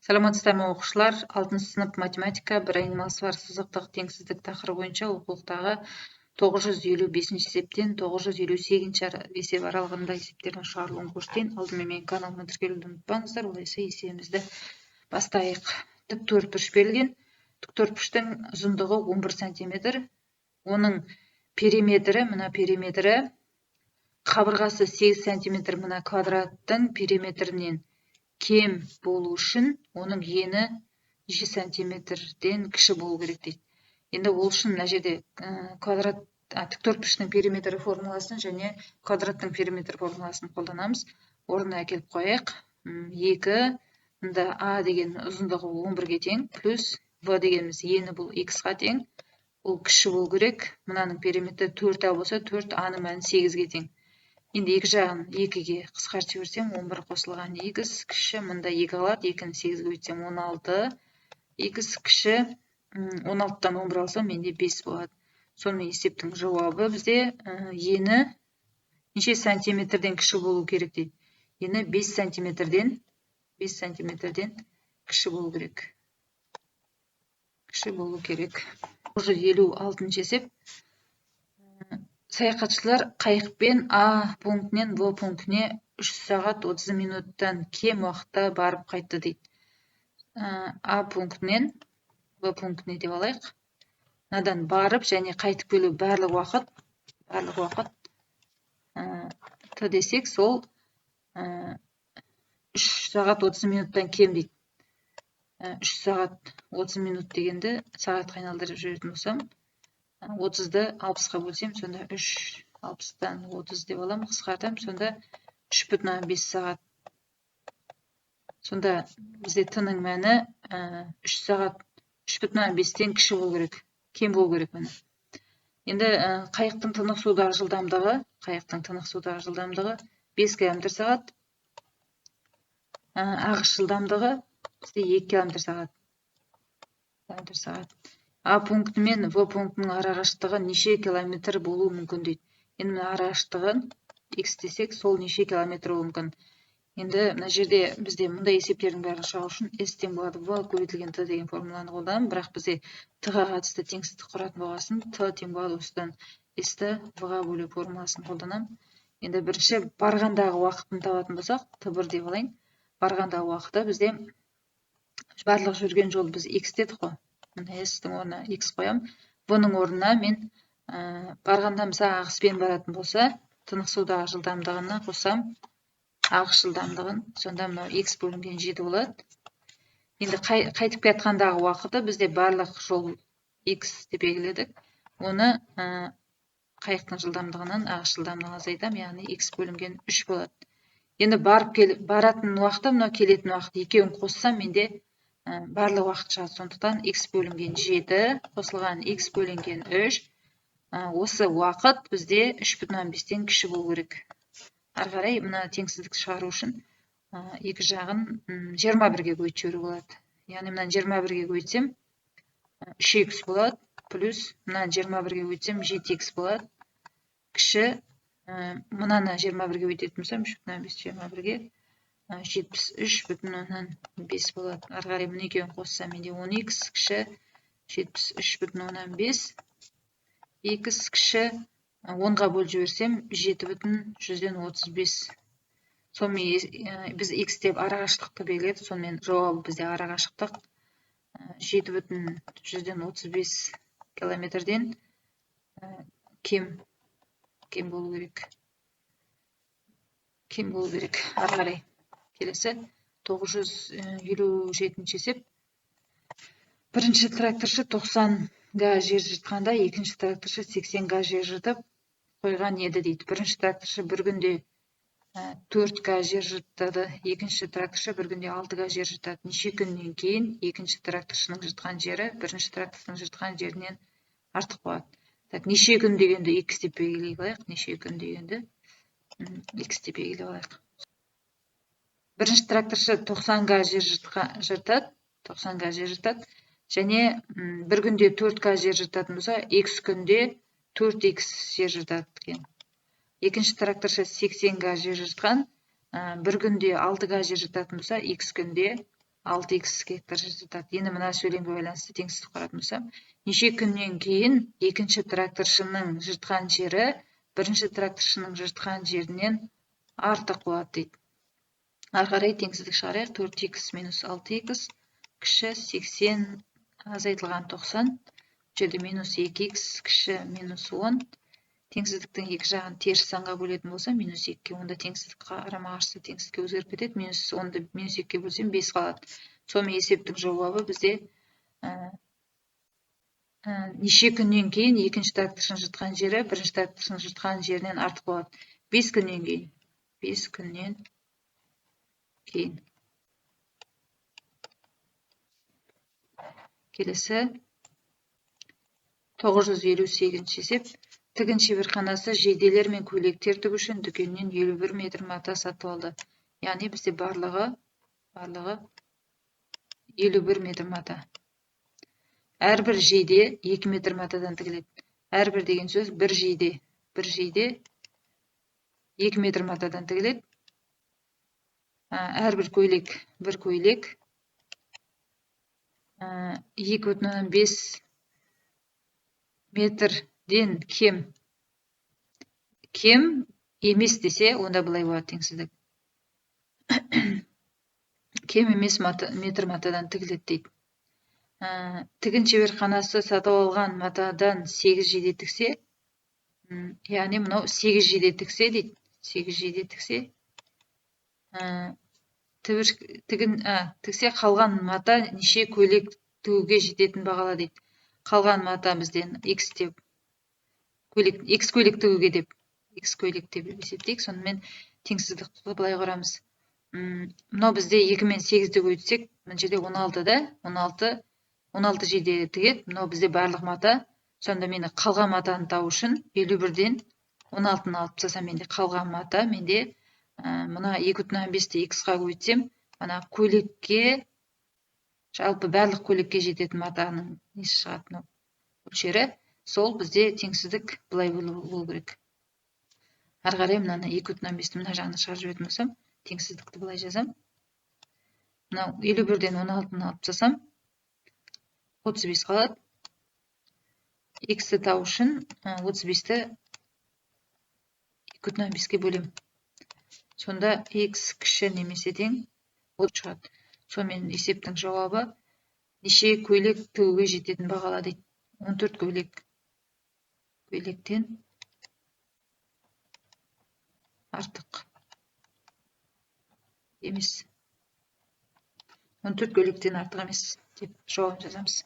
Саламатсыздар ма оқушылар? 6 сынып математика бір айнымалысы бар сызықтық теңсіздік тақырыбы бойынша оқулықтағы 955 есептен 958 есеп аралығында есептердің шығарылуын көрсетейін. Алдымен менің каналыма тіркелуді ұмытпаңыздар, олайса есебімізді бастайық. Тік төртбұрыш берілген. Тік төртбұрыштың ұзындығы 11 см. Оның периметрі, мына периметрі, қабырғасы 8 см, мына квадраттың периметрінен кем болу үшін оның ені неше сантиметрден кіші болу керек дейді. Енді ол үшін мына жерде тіктөртбұрыштың периметрі формуласын және квадраттың периметр формуласын қолданамыз. Орнына әкеліп қояйық. 2, мында А деген ұзындығы 11-ге тең, плюс В дегеніміз ені бұл X-ға тең. Ол кіші болу керек. Мынаның периметрі 4А болса, 4А-ның мәні 8-ге тең. Енді екі жағын 2-ге қысқартып жіберсем, 11 қосылған X кіші, мында 2 қалады, 2-ні 8-ге бөлсем 16, X кіші, 16-дан 11 алсам, менде 5 болады. Сонымен есептің жауабы бізде ені неше сантиметрден кіші болу керек дейді. Ені 5 сантиметрден кіші болу керек. Кіші болу керек. 956 есеп. Саяхатшылар қайықпен А пунктінен В пунктіне 3 сағат 30 минуттан кем уақытта барып қайтты дейді. А пунктінен В пунктіне деп алайық. Надан барып және қайтып келу барлық уақыт Т десек, сол 3 сағат 30 минуттан кем дейді. 3 сағат 30 минут дегенді сағатқа айналдырып жүретін болсам, 30-ды 60-ға бөлсем, сонда 3 60-тан 30 деп аламын, қысқартам, сонда 3,5 сағат. Сонда бізде Т-ның мәні 3 сағат 3,5-тен кіші болу керек, кем болу керек мәні. Енді қайықтың тынық судағы жылдамдығы 5 км сағат, ағыс жылдамдығы бізде 2 км сағат. А пункті мен В пунктінің арақашықтығы неше километр болуы мүмкін дейді. Енді мына арақашықтығын X десек, сол неше километр болуы мүмкін. Енді мына жерде бізде мұндай есептердің бәрін шығару үшін S тең болады В көбейтілген Т деген формуланы қолданамын, бірақ бізде Т-ға қатысты теңсіздік құратын болғасын, Т тең болады осыдан S-ті В-ға бөлу формуласын қолданамын. Енді бірінші барғандағы уақытын табатын болсақ, Т1 деп алайын. Барғандағы уақыты бізде барлық жүрген жол біз X дедік қой. Мына S-тің орнына X қоям. В-ның орнына мен барғанда мысалы ағыспен баратын болса, тынық судағы жылдамдығына қосам ағыс жылдамдығын, сонда мынау X бөлінген 7 болады. Енді қайтып кетқандағы уақыты бізде барлық жол X деп белгіледік. Оны қайықтың жылдамдығынан ағыс жылдамдығын азайтам, яғни X бөлінген 3 болады. Енді баратын уақыты, мынау келетін уақыт екеуін қоссам, менде барлық уақыт шығады. Сондықтан X бөлінген 7 қосылған X бөлінген 3. Осы уақыт бізде 3,5-тен кіші болу керек. Ары қарай мына теңсіздік шығару үшін екі жағын 21-ге көбейтіп жіберу болады. Яғни мына 21-ге көбейтсем 3x болады, плюс мына 21-ге көбейтсем 7x болады. Кіші мынаны 21-ге көбейтетін болсам 3,5 21-ге 73,5 болады. Ары қарай мына екеуін қоссам, менде 10x кіші 73,5. X кіші 10-ға бөліп жіберсем 7,35. Сонымен біз X деп арақашықтықты белгіледік, сонымен жауабы бізде арақашықтық 7,35 километрден кем болу керек. Кем болу керек. Ары қарай. Келесі 957 есеп. Бірінші тракторшы 90-ға жер жыртқанда, екінші тракторшы 80-ға жер жыртып қойған еді дейді. Бірінші тракторшы бір күнде 4-ға жер жыртады, екінші тракторшы бір күнде 6-ға жер жыртады. Неше күннен кейін екінші тракторшының жыртқан жері бірінші тракторшының жыртқан жерінен артық болады. Так, неше күн дегенді X деп белгілей алайық. Неше күн дегенді X деп белгілей алайық. Бірінші тракторшы 90-ға жер жыртады, және бір күнде 4-ға жер жыртатын болса, X күнде 4x жер жыртады екен. Екінші тракторшы 80-ға жер жыртқан, бір күнде 6-ға жер жыртатын болса, X күнде 6х гектар жер жатады. Енді мына сөйлемге байланысты теңсіздік қарайтын болсам, неше күннен кейін екінші тракторшының жыртқан жері бірінші тракторшының жыртқан жерінен артық болады дейді. Ары қарай теңсіздік шығарайық. 4х минус 6х кіші 80 азайтылған 90. Бұл жерде минус 2х кіші минус 10. Теңсіздіктің екі жағын теріс санға бөлетін болса, минус 2-ге, онда теңсіздік қарама қарсы теңсіздікке өзгеріп кетеді. Минус 10-ды минус 2-ге бөлсем 5 қалады. Сонымен есептің жауабы бізде неше күннен кейін екінші тракторшының жыртқан жері бірінші тракторшының жыртқан жерінен артық болады. 5 күннен кейін. 5 күннен кейін. Келесі 958 есеп. Тігін шеберханасы жейделер мен көйлектер тігу үшін дүкеннен 51 метр мата сатып алды. Яғни бізде барлығы 51 метр мата. Әрбір жейде 2 метр матадан тігіледі. Әрбір деген сөз бір жейде. Бір жейде 2 метр матадан тігіледі. Әрбір көйлек бір көйлек 2,5 метрден кем емес десе, онда былай болады теңсіздік. Кем емес метр матадан тігіледі дейді. Тігін шеберханасы сатып алған матадан 8 жейде тіксе, яғни мынау 8 жейде тіксе дейді. 8 жейде тіксе, тіксе қалған мата неше көйлек тігуге жететін бағала дейді. Қалған мата бізден x деп көйлек тігуге деп есептейік. Сонымен теңсіздікті былай құрамыз. Мынау бізде 2 мен 8-ді көйтсек, мына жерде 16 да, 16 жейде тігеді. Мынау бізде барлық мата. Сонда мені қалған матаны табу үшін 51-ден 16-ны алып тастасам, менде қалған мата, менде мына 2,5-ті x-ға көйтсем, ана көйлекке, жалпы барлық көйлекке жететін матаның несі шығады, мөлшері. Сол бізде теңсіздік былай болу керек. Ары қарай мынаны 2,5-ті мына жағына шығарып жіберетін болсам, теңсіздікті былай жазам. Мынау 51-ден 16-ны алып тастасам, 35 қалады. X-ті табу үшін 35-ті 2,5-ге бөлем. Сонда x кіші немесе тең 30 шығады. Сонымен есептің жауабы неше көйлек тігуге жететін бағала дейді. 14 көйлектен артық емес. 14 көйлектен артық емес деп жауап жазамыз.